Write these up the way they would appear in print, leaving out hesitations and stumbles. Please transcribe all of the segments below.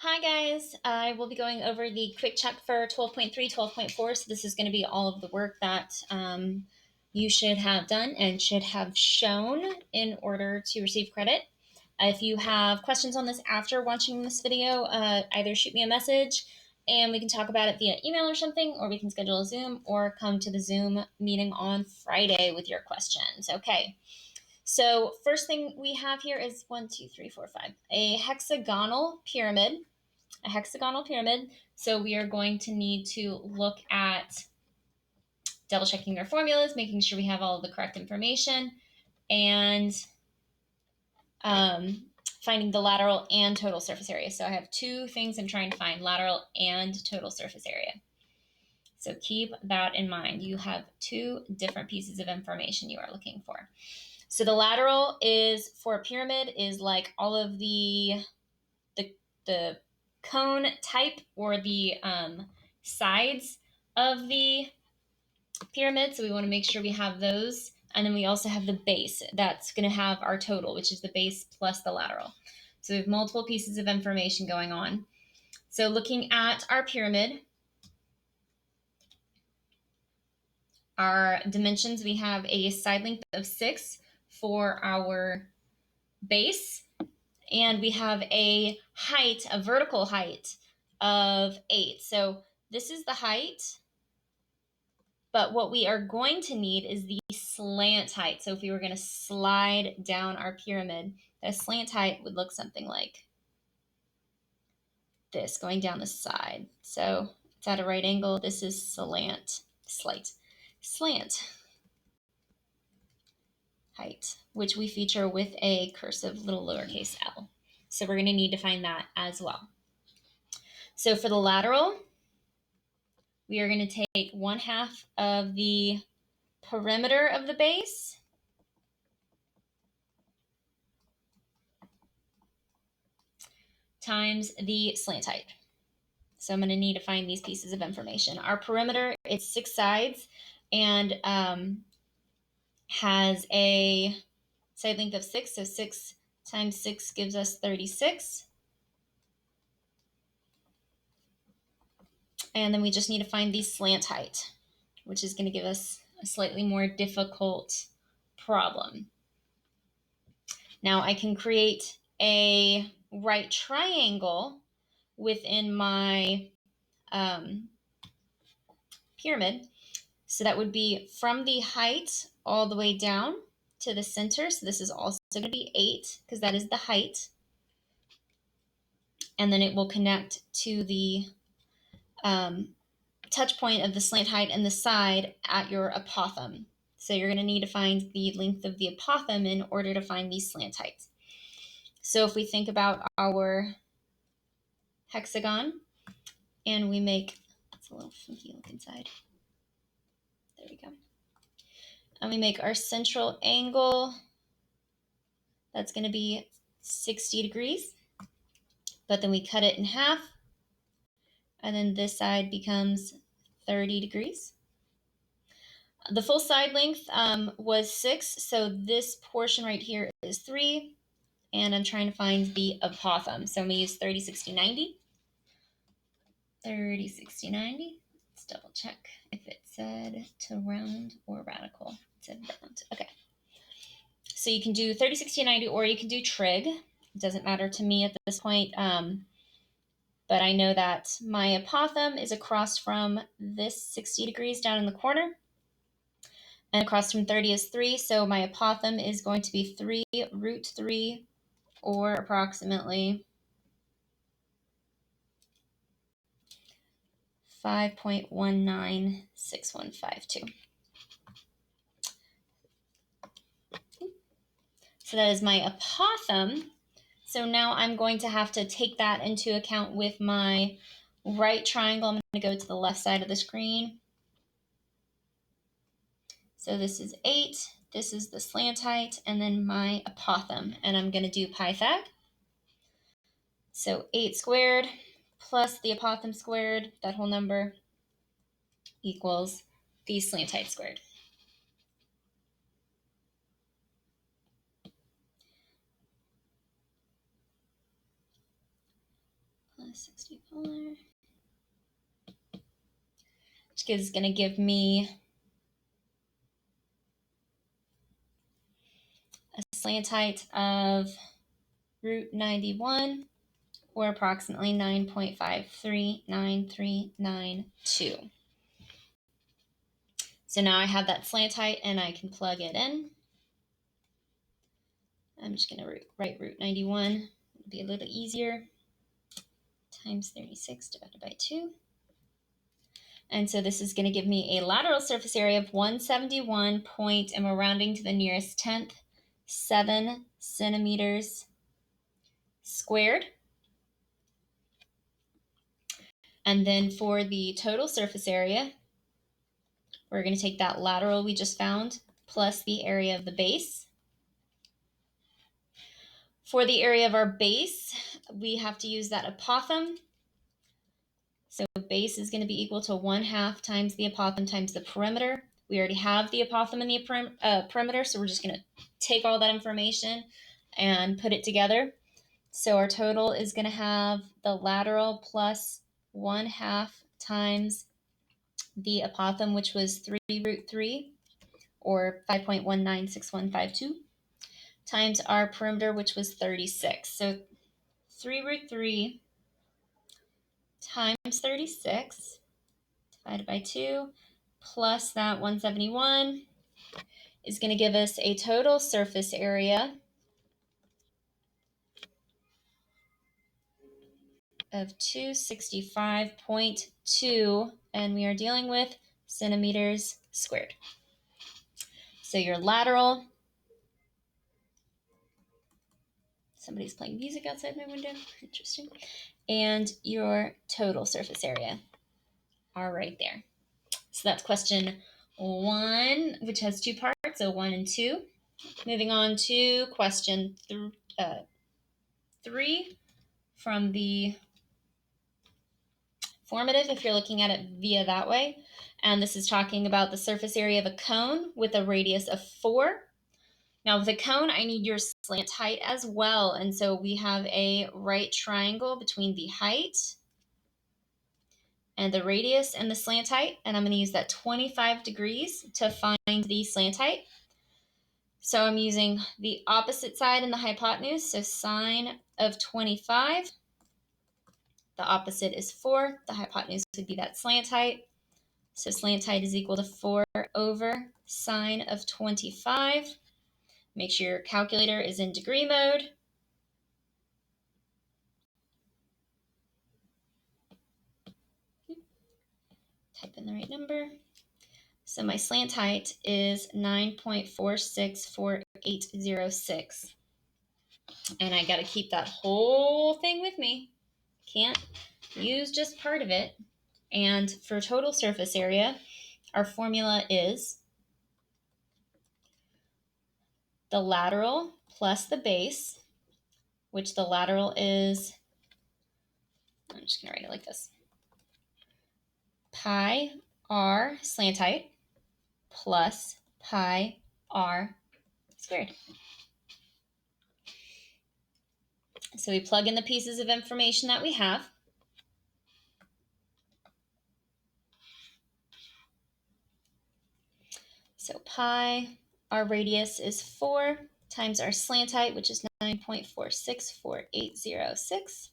Hi guys, I will be going over the quick check for 12.3, 12.4. So this is going to be all of the work that you should have done and should have shown in order to receive credit. If you have questions on this after watching this video, either shoot me a message and we can talk about it via email or something, or we can schedule a Zoom or come to the Zoom meeting on Friday with your questions. Okay. So first thing we have here is 1, 2, 3, 4, 5, a hexagonal pyramid. So we are going to need to look at double checking our formulas, making sure we have all of the correct information, and finding the lateral and total surface area. So I have two things I'm trying to find: lateral and total surface area. So keep that in mind. You have two different pieces of information you are looking for. So the lateral is for a pyramid is like all of the cone type or the sides of the pyramid. So we want to make sure we have those. And then we also have the base. That's going to have our total, which is the base plus the lateral. So we have multiple pieces of information going on. So looking at our pyramid, our dimensions, we have a side length of 6 for our base. And we have a height, a vertical height of 8. So this is the height, but what we are going to need is the slant height. So if we were going to slide down our pyramid, the slant height would look something like this, going down the side. So it's at a right angle. This is slant height, which we feature with a cursive little lowercase l. So we're going to need to find that as well. So for the lateral, we are going to take 1/2 of the perimeter of the base times the slant height. So I'm going to need to find these pieces of information. Our perimeter, it's 6 sides and has a side length of 6. So 6 times 6 gives us 36. And then we just need to find the slant height, which is going to give us a slightly more difficult problem. Now I can create a right triangle within my pyramid. So that would be from the height all the way down to the center. So this is also going to be 8 because that is the height. And then it will connect to the touch point of the slant height and the side at your apothem. So you're going to need to find the length of the apothem in order to find these slant heights. So if we think about our hexagon and we make, it's a little funky look inside. There we go. And we make our central angle. That's going to be 60 degrees. But then we cut it in half. And then this side becomes 30 degrees. The full side length was 6. So this portion right here is 3. And I'm trying to find the apothem. So I'm going to use 30, 60, 90. 30, 60, 90. Let's double check if it said to round or radical. It said round. Okay. So you can do 30, 60, 90, or you can do trig. It doesn't matter to me at this point. But I know that my apothem is across from this 60 degrees down in the corner. And across from 30 is 3. So my apothem is going to be 3 root 3, or approximately 5.196152. So that is my apothem. So now I'm going to have to take that into account with my right triangle. I'm going to go to the left side of the screen. So this is 8. This is the slant height, and then my apothem. And I'm going to do Pythag. So 8 squared plus the apothem squared, that whole number, equals the slant height squared. plus 60 polar, which is going to give me a slant height of root 91, or approximately 9.539392. So now I have that slant height and I can plug it in. I'm just going to write root 91. It'll be a little easier. Times 36 divided by 2. And so this is going to give me a lateral surface area of 171 point, and we're rounding to the nearest tenth, 7 centimeters squared. And then for the total surface area, we're going to take that lateral we just found plus the area of the base. For the area of our base, we have to use that apothem. So base is going to be equal to 1/2 times the apothem times the perimeter. We already have the apothem and the perimeter, so we're just going to take all that information and put it together. So our total is going to have the lateral plus 1/2 times the apothem, which was 3 root 3, or 5.196152, times our perimeter, which was 36. So 3 root 3 times 36 divided by 2 plus that 171 is going to give us a total surface area of 265.2, and we are dealing with centimeters squared. So your lateral, somebody's playing music outside my window, interesting, and your total surface area are right there. So that's question 1, which has 2 parts, so 1 and 2. Moving on to question 3 from the formative, if you're looking at it via that way. And this is talking about the surface area of a cone with a radius of 4. Now with a cone, I need your slant height as well. And so we have a right triangle between the height and the radius and the slant height. And I'm going to use that 25 degrees to find the slant height. So I'm using the opposite side in the hypotenuse. So sine of 25. The opposite is 4. The hypotenuse would be that slant height. So slant height is equal to 4 over sine of 25. Make sure your calculator is in degree mode. Type in the right number. So my slant height is 9.464806. And I got to keep that whole thing with me. Can't use just part of it. And for total surface area, our formula is the lateral plus the base, which the lateral is, I'm just going to write it like this, pi r slant height plus pi r squared. So we plug in the pieces of information that we have. So pi, our radius is 4, times our slant height, which is 9.464806,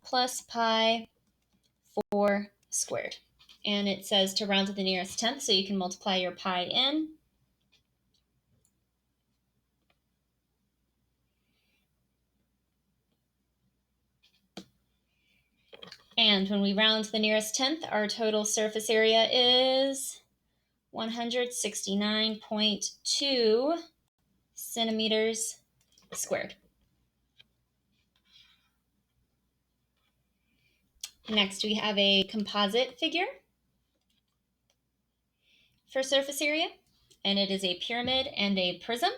plus pi 4 squared. And it says to round to the nearest tenth, so you can multiply your pi in. And when we round to the nearest tenth, our total surface area is 169.2 centimeters squared. Next, we have a composite figure for surface area, and it is a pyramid and a prism.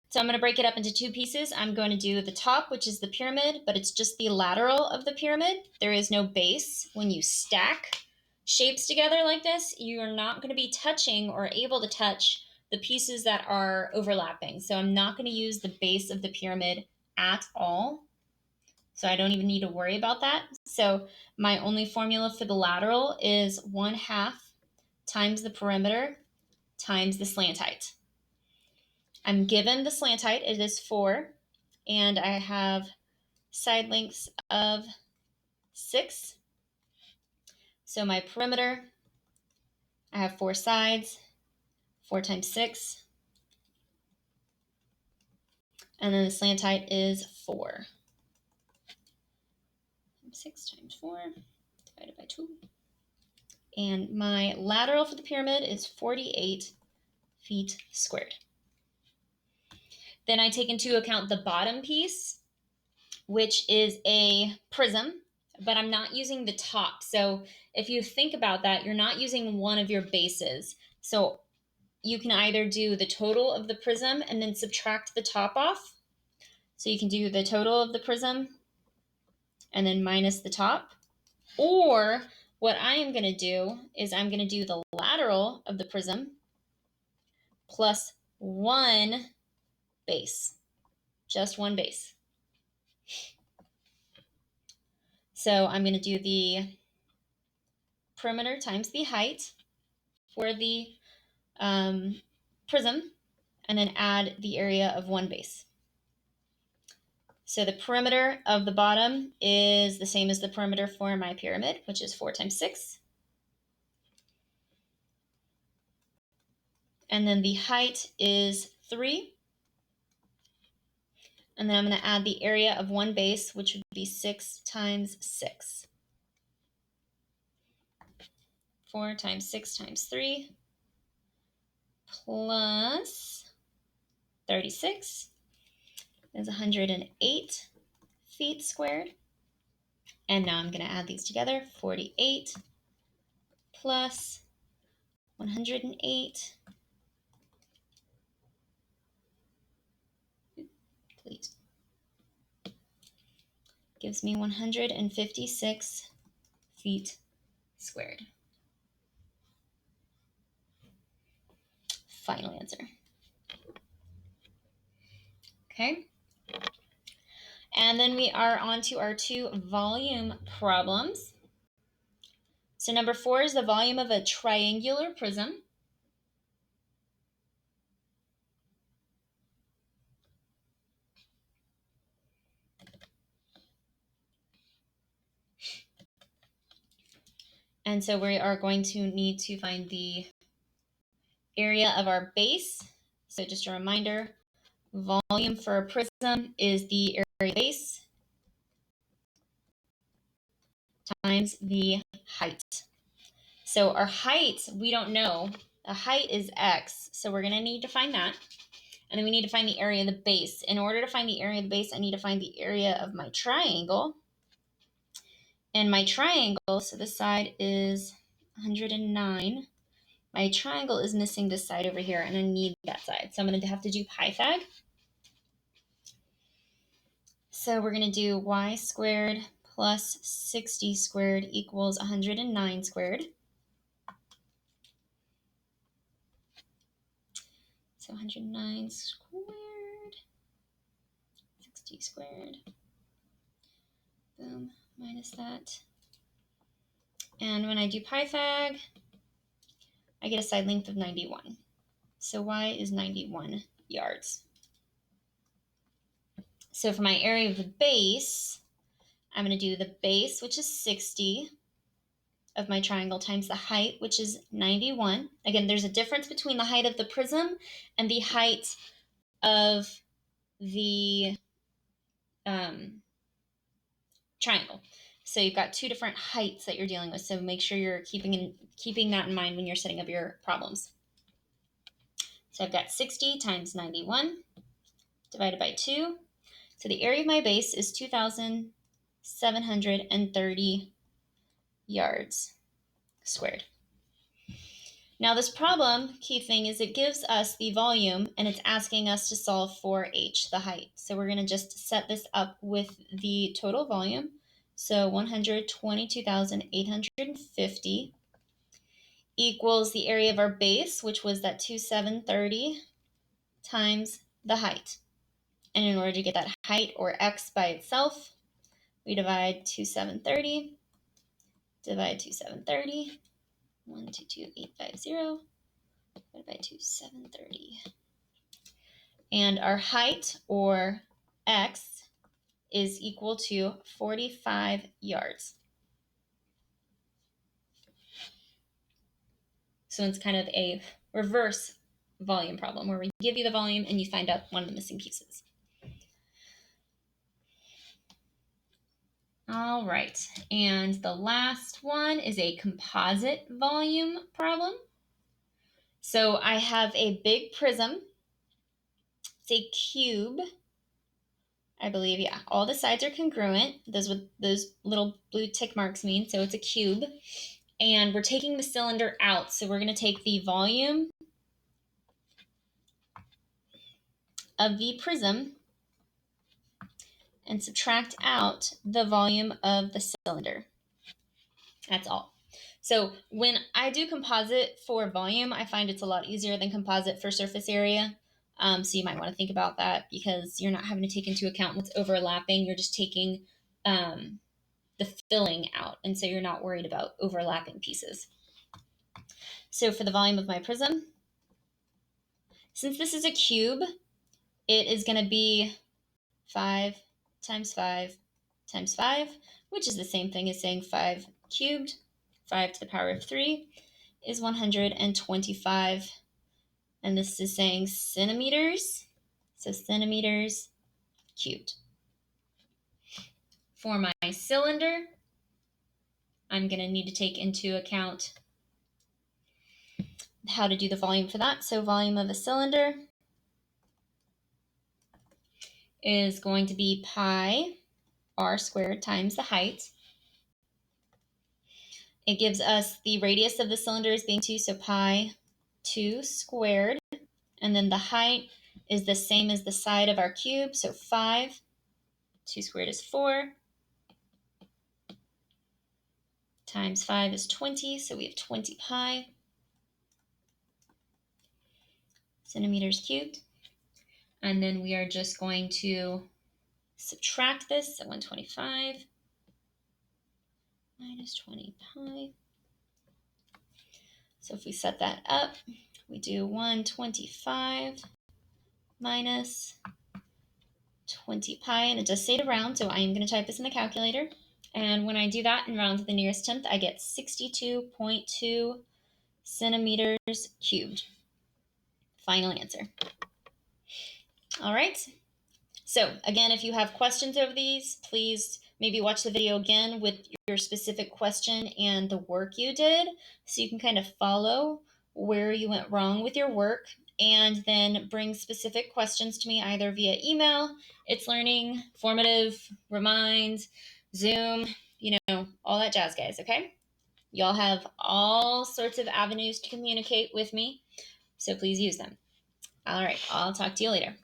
So I'm going to break it up into 2 pieces. I'm going to do the top, which is the pyramid, but it's just the lateral of the pyramid. There is no base. When you stack shapes together like this, you are not going to be touching or able to touch the pieces that are overlapping. So I'm not going to use the base of the pyramid at all. So I don't even need to worry about that. So my only formula for the lateral is 1/2 times the perimeter times the slant height. I'm given the slant height, it is 4, and I have side lengths of 6. So my perimeter, I have 4 sides, 4 times 6, and then the slant height is 4. 6 times 4 divided by 2. And my lateral for the pyramid is 48 feet squared. Then I take into account the bottom piece, which is a prism, but I'm not using the top. So if you think about that, you're not using one of your bases. So you can either do the total of the prism and then subtract the top off. So you can do the total of the prism and then minus the top. Or what I am going to do is I'm going to do the lateral of the prism plus 1 base, just 1 base. So I'm going to do the perimeter times the height for the prism and then add the area of 1 base. So the perimeter of the bottom is the same as the perimeter for my pyramid, which is 4 times 6. And then the height is 3. And then I'm going to add the area of 1 base, which would be 6 times 6. 4 times 6 times 3 plus 36 is 108 feet squared. And now I'm going to add these together. 48 plus 108. Delete. Gives me 156 feet squared. Final answer. Okay. And then we are on to our 2 volume problems. So number 4 is the volume of a triangular prism. And so we are going to need to find the area of our base. So just a reminder, volume for a prism is the area base times the height. So our height, we don't know. The height is x, so we're going to need to find that. And then we need to find the area of the base. In order to find the area of the base, I need to find the area of my triangle. And my triangle, so this side is 109. My triangle is missing this side over here, and I need that side. So I'm going to have to do Pythag. So we're going to do y squared plus 60 squared equals 109 squared. So 109 squared, 60 squared. Boom, minus that. And when I do Pythag, I get a side length of 91. So y is 91 yards. So for my area of the base, I'm going to do the base, which is 60 of my triangle, times the height, which is 91. Again, there's a difference between the height of the prism and the height of the triangle. So you've got 2 different heights that you're dealing with. So make sure you're keeping that in mind when you're setting up your problems. So I've got 60 times 91 divided by 2. So the area of my base is 2,730 yards squared. Now this problem, key thing is it gives us the volume and it's asking us to solve for h, the height. So we're going to just set this up with the total volume. So 122,850 equals the area of our base, which was that 2,730 times the height. And in order to get that height, or x by itself, We divide 2730. Divide 2730. 122,850 divided by 2730. And our height, or x, is equal to 45 yards. So it's kind of a reverse volume problem where we give you the volume and you find out one of the missing pieces. All right, and the last one is a composite volume problem. So I have a big prism. It's a cube, I believe. Yeah, all the sides are congruent. Those what those little blue tick marks mean. So it's a cube. And we're taking the cylinder out. So we're going to take the volume of the prism and subtract out the volume of the cylinder. That's all. So when I do composite for volume, I find it's a lot easier than composite for surface area. So you might want to think about that because you're not having to take into account what's overlapping. You're just taking the filling out. And so you're not worried about overlapping pieces. So for the volume of my prism, since this is a cube, it is going to be 5 times 5 times 5, which is the same thing as saying 5 cubed. 5 to the power of 3 is 125. And this is saying centimeters. So centimeters cubed. For my cylinder, I'm going to need to take into account how to do the volume for that. So volume of a cylinder is going to be pi r squared times the height. It gives us the radius of the cylinder as being 2, so pi 2 squared. And then the height is the same as the side of our cube, so 5. 2 squared is 4. Times 5 is 20, so we have 20 pi centimeters cubed. And then we are just going to subtract this, so 125 minus 20 pi. So if we set that up, we do 125 minus 20 pi, and it does say to round, so I am going to type this in the calculator. And when I do that and round to the nearest tenth, I get 62.2 centimeters cubed. Final answer. All right. So again, if you have questions over these, please maybe watch the video again with your specific question and the work you did so you can kind of follow where you went wrong with your work, and then bring specific questions to me either via email, It's Learning, Formative, Remind, Zoom, all that jazz, guys, okay? Y'all have all sorts of avenues to communicate with me, so please use them. All right, I'll talk to you later.